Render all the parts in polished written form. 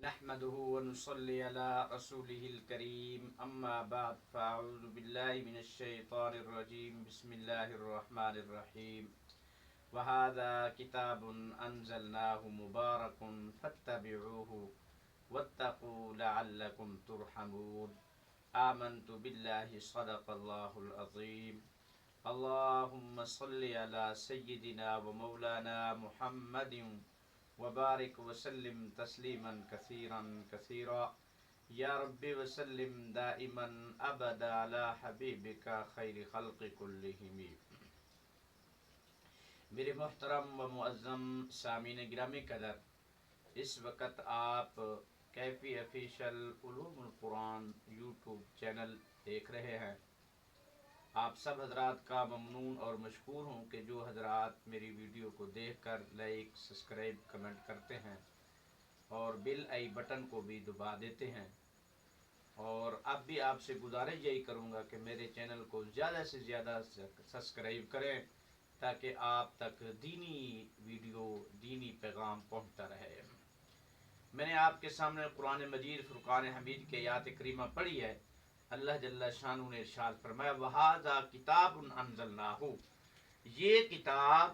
نحمده ونصلي على رسوله الكريم أما بعد فأعوذ بالله من الشيطان الرجيم بسم الله الرحمن الرحيم وهذا كتاب أنزلناه مبارك فاتبعوه واتقوا لعلكم ترحمون آمنت بالله صدق الله العظيم اللهم صل على سيدنا ومولانا محمد وبارك وسلم تسلیما کثیرا کثیرا یا رب وسلم دائما ابدا علی حبیبک خیر خلق کلہم۔ میرے محترم و معظم سامعین گرامی قدر، اس وقت آپ کیفی آفیشل علوم القرآن یوٹیوب چینل دیکھ رہے ہیں۔ آپ سب حضرات کا ممنون اور مشکور ہوں کہ جو حضرات میری ویڈیو کو دیکھ کر لائک، سبسکرائب، کمنٹ کرتے ہیں اور بیل آئی بٹن کو بھی دبا دیتے ہیں۔ اور اب بھی آپ سے گزارش یہی کروں گا کہ میرے چینل کو زیادہ سے زیادہ سبسکرائب کریں تاکہ آپ تک دینی ویڈیو، دینی پیغام پہنچتا رہے۔ میں نے آپ کے سامنے قرآن مجید فرقان حمید کے آیات کریمہ پڑھی ہے۔ اللہ جل شانہ نے ارشاد فرمایا وَهَذَا كِتَابٌ أَنزَلْنَاهُ، یہ کتاب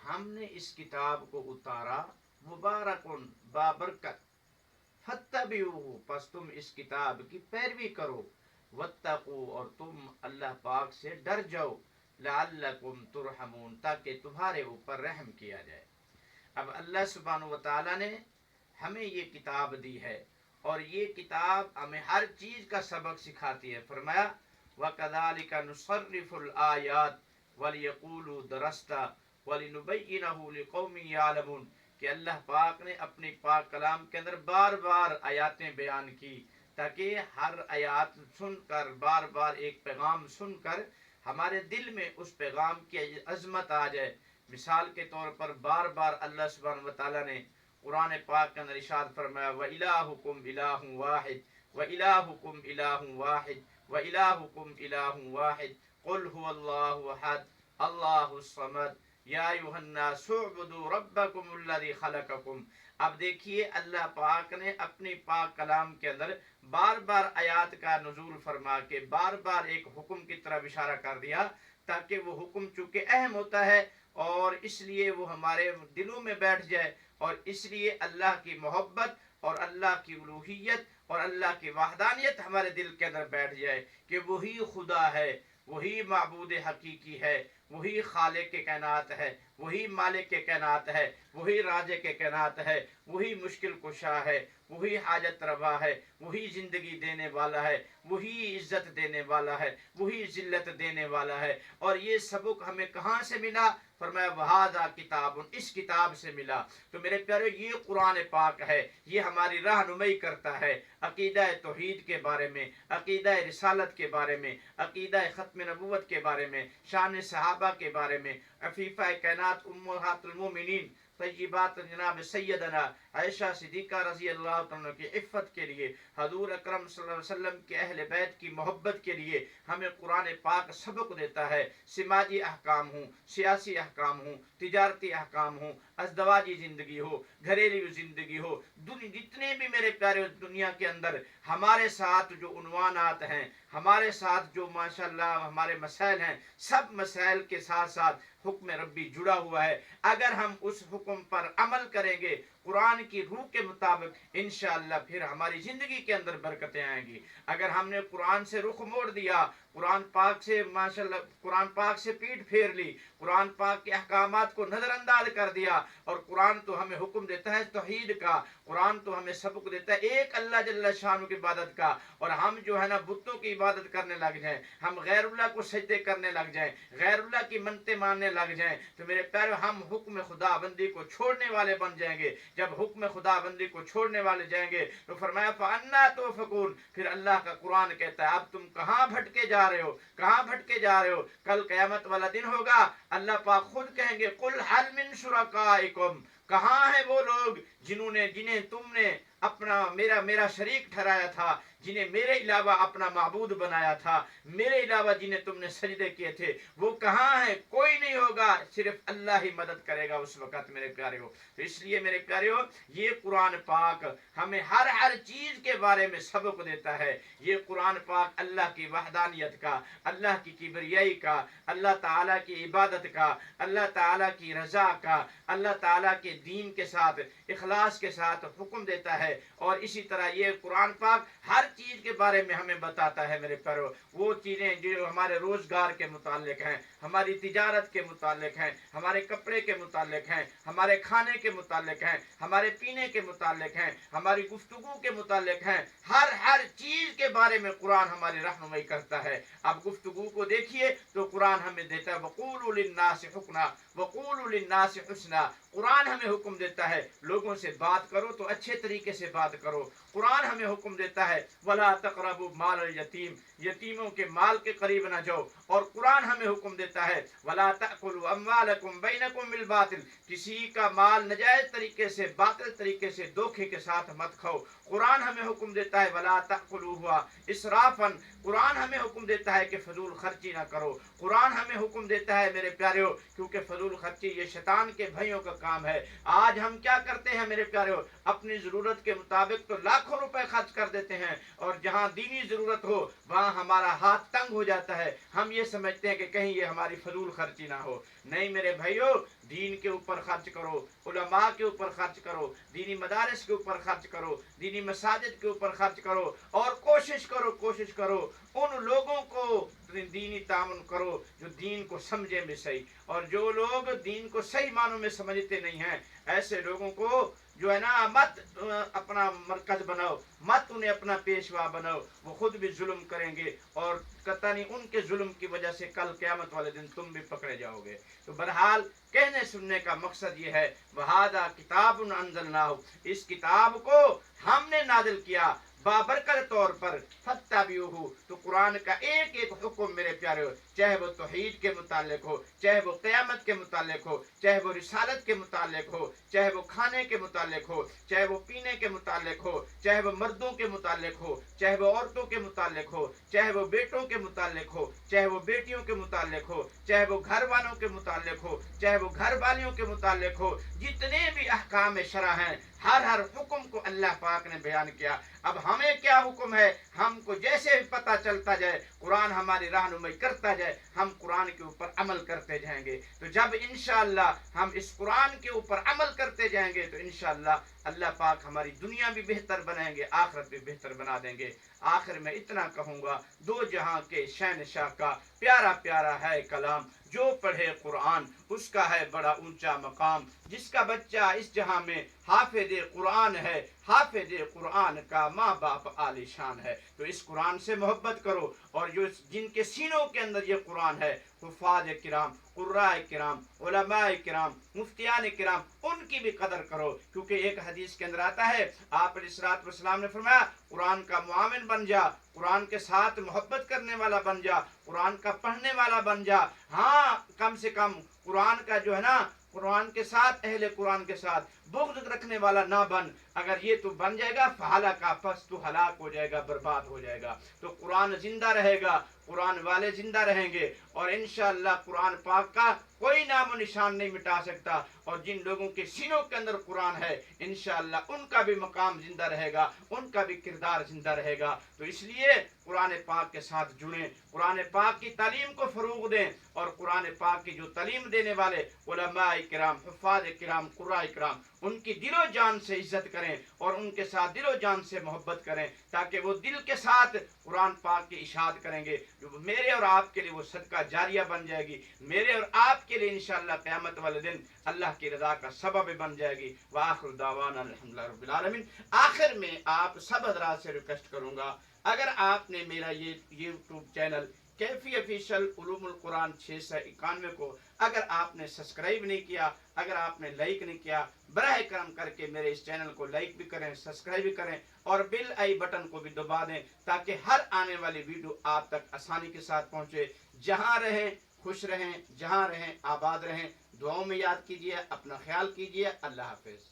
ہم نے اس کتاب کو اتارا، مبارکن بابرکت، فَاتَّبِعُوهُ پس تم اس کتاب کی پیروی کرو، وَاتَّقُوا اور تم اللہ پاک سے ڈر جاؤ، لَعَلَّكُمْ تُرْحَمُونَ تاکہ تمہارے اوپر رحم کیا جائے۔ اب اللہ سبحانہ وتعالی نے ہمیں یہ کتاب دی ہے اور یہ کتاب ہمیں ہر چیز کا سبق سکھاتی ہے۔ فرمایا وَكَذَلِكَ نُصَرِّفُ الْآيَاتِ وَلِيَقُولُوا دَرَسْتَ وَلِنُبَيِّنَهُ لِقَوْمٍ يَعْلَمُونَ کہ اللہ پاک نے اپنی پاک کلام کے اندر بار بار آیاتیں بیان کی تاکہ ہر آیات سن کر، بار بار ایک پیغام سن کر ہمارے دل میں اس پیغام کی عظمت آ جائے۔ مثال کے طور پر بار بار اللہ سبحانہ وتعالیٰ نے قرآن پاک کے اندر ارشاد فرمایا وَإِلَٰهُكُمْ إِلَٰهٌ وَاحِدٌ وَإِلَٰهُكُمْ إِلَٰهٌ وَاحِدٌ وَإِلَٰهُكُمْ إِلَٰهٌ وَاحِدٌ قُلْ هُوَ اللَّهُ أَحَدٌ اللَّهُ الصَّمَدُ يَا أَيُّهَا النَّاسُ اعْبُدُوا رَبَّكُمُ الَّذِي خَلَقَكُمْ۔ اب دیکھیے اللہ پاک نے اپنی پاک کلام کے اندر بار بار آیات کا نزول فرما کے بار بار ایک حکم کی طرف اشارہ کر دیا تاکہ وہ حکم چونکہ اہم ہوتا ہے اور اس لیے وہ ہمارے دلوں میں بیٹھ جائے، اور اس لیے اللہ کی محبت اور اللہ کی الوہیت اور اللہ کی وحدانیت ہمارے دل کے اندر بیٹھ جائے کہ وہی خدا ہے، وہی معبود حقیقی ہے، وہی خالق کے کائنات ہے، وہی مالک کے کائنات ہے، وہی رازق کے کائنات ہے، وہی مشکل کشا ہے، وہی حاجت روا ہے، وہی زندگی دینے والا ہے، وہی عزت دینے والا ہے، وہی ذلت دینے والا ہے۔ اور یہ سبق ہمیں کہاں سے ملا؟ فرمایا وَهَذَا کتاب، اس کتاب سے ملا۔ تو میرے پیارے یہ قرآن پاک ہے، یہ ہماری رہنمائی کرتا ہے عقیدہ توحید کے بارے میں، عقیدہ رسالت کے بارے میں، عقیدہ ختم نبوت کے بارے میں، شان صحابہ کے بارے میں، عفیفہ کائنات امہات المومنین طیبات جناب سیدنا عائشہ صدیقہ رضی اللہ عنہ کی عفت کے لیے، حضور اکرم صلی اللہ علیہ وسلم کے اہل بیت کی محبت کے لیے ہمیں قرآن پاک سبق دیتا ہے۔ سماجی احکام ہوں، سیاسی احکام ہوں، تجارتی احکام ہوں، ازدواجی زندگی ہو، گھریلو زندگی ہو، جتنے بھی میرے پیارے دنیا کے اندر ہمارے ساتھ جو عنوانات ہیں، ہمارے ساتھ جو ماشاءاللہ ہمارے مسائل ہیں، سب مسائل کے ساتھ ساتھ حکم ربی جڑا ہوا ہے۔ اگر ہم اس حکم پر عمل کریں گے قرآن کی روح کے مطابق، انشاءاللہ پھر ہماری زندگی کے اندر برکتیں آئیں گی۔ اگر ہم نے قرآن سے رخ موڑ دیا، قرآن پاک سے ماشاءاللہ قرآن پاک سے پیٹھ پھیر لی، قرآن پاک کے احکامات کو نظر انداز کر دیا، اور قرآن تو ہمیں حکم دیتا ہے توحید کا، قرآن تو ہمیں سبق دیتا ہے ایک اللہ جل شانہ کی عبادت کا، اور ہم جو ہے نا بتوں کی عبادت کرنے لگ جائیں، ہم غیر اللہ کو سجدے کرنے لگ جائیں، غیر اللہ کی منتیں ماننے لگ جائیں، تو میرے پیارے ہم حکم خدا بندی کو چھوڑنے والے بن جائیں گے۔ جب حکم خدا بندی کو چھوڑنے والے جائیں گے تو فرمایا فَأَنَّا تُؤْفَكُونَ، پھر اللہ کا قرآن کہتا ہے اب تم کہاں بھٹکے جا رہے ہو، کہاں بھٹکے جا رہے ہو؟ کل قیامت والا دن ہوگا، اللہ پاک خود کہیں گے قُلْ هَلْ مِن شُرَكَائِكُمْ، کہاں ہیں وہ لوگ جنہیں تم نے اپنا میرا شریک ٹھہرایا تھا، جنہیں میرے علاوہ اپنا معبود بنایا تھا، میرے علاوہ جنہیں تم نے سجدے کیے تھے، وہ کہاں ہیں؟ کوئی نہیں ہوگا، صرف اللہ ہی مدد کرے گا اس وقت میرے پیارے ہو۔ تو اس لیے میرے پیارے ہو، یہ قرآن پاک ہمیں ہر چیز کے بارے میں سبق دیتا ہے۔ یہ قرآن پاک اللہ کی وحدانیت کا، اللہ کی کبریائی کا، اللہ تعالیٰ کی عبادت کا، اللہ تعالیٰ کی رضا کا، اللہ تعالیٰ کے دین کے ساتھ، اخلاص کے ساتھ حکم دیتا ہے۔ اور اسی طرح یہ قرآن پاک ہر چیز کے بارے میں ہمیں بتاتا ہے میرے پیارو، وہ چیزیں جو ہمارے روزگار کے متعلق ہیں، ہماری تجارت کے متعلق ہیں، ہمارے کپڑے کے متعلق ہیں، ہمارے کھانے کے متعلق ہیں، ہمارے پینے کے متعلق ہیں، ہماری گفتگو کے متعلق ہیں، ہر چیز کے بارے میں قرآن ہماری رہنمائی کرتا ہے۔ اب گفتگو کو دیکھیے تو قرآن ہمیں دیتا ہے وَقُولُوا لِلنَّاسِ حُسْنًا وَقُولُوا لِلنَّاسِ حُسْنًا، قرآن ہمیں حکم دیتا ہے لوگوں سے بات کرو تو اچھے طریقے سے بات کرو۔ قرآن ہمیں حکم دیتا ہے وَلَا تَقْرَبُوا مَالَ الْيَتِيمِ، یتیموں کے مال کے قریب نہ جاؤ۔ اور قرآن ہمیں حکم دیتا ہے وَلَا تَأْكُلُوا أَمْوَالَكُمْ بَيْنَكُمْ بِالْبَاطِلِ، کسی کا مال نجائز طریقے سے، باطل طریقے سے، دھوکے کے ساتھ مت کھاؤ۔ قرآن ہمیں حکم دیتا ہے وَلَا تَأْكُلُوهُ إِسْرَافًا، قرآن ہمیں حکم دیتا ہے کہ فضول خرچی نہ کرو۔ قرآن ہمیں حکم دیتا ہے میرے پیارےو، کیونکہ فضول خرچی یہ شیطان کے بھائیوں کا کام ہے۔ آج ہم کیا کرتے ہیں میرے پیارےو؟ اپنی ضرورت کے مطابق تو لاکھوں روپے خرچ کر دیتے ہیں، اور جہاں دینی ضرورت ہو وہاں ہمارا ہاتھ تنگ ہو جاتا ہے۔ ہم یہ سمجھتے ہیں کہ کہیں یہ ہماری فضول خرچی نہ ہو۔ نہیں میرے بھائیو، دین کے اوپر خرچ کرو، علماء کے اوپر خرچ کرو، دینی مدارس کے اوپر خرچ کرو، دینی مساجد کے اوپر خرچ کرو، اور کوشش کرو ان لوگوں کو دینی تعاون کرو جو دین کو سمجھے بھی صحیح، اور جو لوگ دین کو صحیح معنوں میں سمجھتے نہیں ہیں، ایسے لوگوں کو جو ہے نا مت اپنا مرکز بناؤ، مت انہیں اپنا پیشوا بناؤ، وہ خود بھی ظلم کریں گے، اور قطع نہیں ان کے ظلم کی وجہ سے کل قیامت والے دن تم بھی پکڑے جاؤ گے۔ تو بہرحال کہنے سننے کا مقصد یہ ہے وَهَذَا كِتَابٌ أَنزَلْنَاهُ، اس کتاب کو ہم نے نازل کیا بابرکت طور پر، فَاتَّبِعُوهُ، تو قرآن کا ایک ایک حکم میرے پیارے ہو، چاہے وہ توحید کے متعلق ہو، چاہے وہ قیامت کے متعلق ہو، چاہے وہ رسالت کے متعلق ہو، چاہے وہ کھانے کے متعلق ہو، چاہے وہ پینے کے متعلق ہو، چاہے وہ مردوں کے متعلق ہو، چاہے وہ عورتوں کے متعلق ہو، چاہے وہ بیٹوں کے متعلق ہو، چاہے وہ بیٹیوں کے متعلق ہو، چاہے وہ گھر والوں کے متعلق ہو، چاہے وہ گھر والیوں کے متعلق ہو، جتنے بھی احکام شرع ہیں، ہر حکم کو اللہ پاک نے بیان کیا۔ اب ہمیں کیا حکم ہے؟ ہم کو جیسے پتہ چلتا جائے، قرآن ہماری رہنمائی کرتا جائے، ہم قرآن کے اوپر عمل کرتے جائیں گے۔ تو جب انشاءاللہ ہم اس قرآن کے اوپر عمل کرتے جائیں گے تو انشاءاللہ اللہ پاک ہماری دنیا بھی بہتر بنائیں گے، آخرت بھی بہتر بنا دیں گے۔ آخر میں اتنا کہوں گا، دو جہاں کے شہنشاہ کا پیارا پیارا ہے کلام، جو پڑھے قرآن اس کا ہے بڑا اونچا مقام، جس کا بچہ اس جہاں میں حافظ قرآن ہے، حافظ قرآن کا ماں باپ عالی شان ہے۔ تو اس قرآن سے محبت کرو، اور جو جن کے سینوں کے اندر یہ قرآن ہے، حفاظ کرام، قراء کرام، علماء کرام، مفتیان کرام، ان کی بھی قدر کرو، کیونکہ ایک حدیث کے اندر آتا ہے آپ علیہ الصلوۃ والسلام نے فرمایا قرآن کا معاون بن جا، قرآن کے ساتھ محبت کرنے والا بن جا، قرآن کا پڑھنے والا بن جا، ہاں کم سے کم قرآن کا جو ہے نا، قرآن کے ساتھ، اہل قرآن کے ساتھ بغض رکھنے والا نہ بن۔ اگر یہ تو بن جائے گا فہلکا، پس تو ہلاک ہو جائے گا، برباد ہو جائے گا۔ تو قرآن زندہ رہے گا، قرآن والے زندہ رہیں گے، اور انشاءاللہ قرآن پاک کا کوئی نام و نشان نہیں مٹا سکتا، اور جن لوگوں کے سینوں کے اندر قرآن ہے انشاءاللہ ان کا بھی مقام زندہ رہے گا، ان کا بھی کردار زندہ رہے گا۔ تو اس لیے قرآن پاک کے ساتھ جڑیں، قرآن پاک کی تعلیم کو فروغ دیں، اور قرآن پاک کی جو تعلیم دینے والے علماء کرام، حفاظ کرام، قراء کرام، ان کی دل و جان سے عزت کریں، اور ان کے ساتھ دل و جان سے محبت کریں، تاکہ وہ دل کے ساتھ قرآن پاک کی اشاعت کریں گے، جو میرے اور آپ کے لیے وہ صدقہ جاریہ بن جائے گی، میرے اور آپ کے لیے انشاءاللہ قیامت والے دن اللہ کی رضا کا سبب بن جائے گی۔ وآخر دعوانا الحمدللہ رب العالمین۔ آخر میں آپ سب حضرات سے ریکویسٹ کروں گا، اگر آپ نے میرا یہ یوٹیوب چینل کیفی آفیشل علوم القرآن 691 کو اگر آپ نے سبسکرائب نہیں کیا، اگر آپ نے لائک نہیں کیا، براہ کرم کر کے میرے اس چینل کو لائک بھی کریں، سبسکرائب بھی کریں، اور بیل آئی بٹن کو بھی دبا دیں، تاکہ ہر آنے والی ویڈیو آپ تک آسانی کے ساتھ پہنچے۔ جہاں رہیں خوش رہیں، جہاں رہیں آباد رہیں، دعاؤں میں یاد کیجیے، اپنا خیال کیجیے۔ اللہ حافظ۔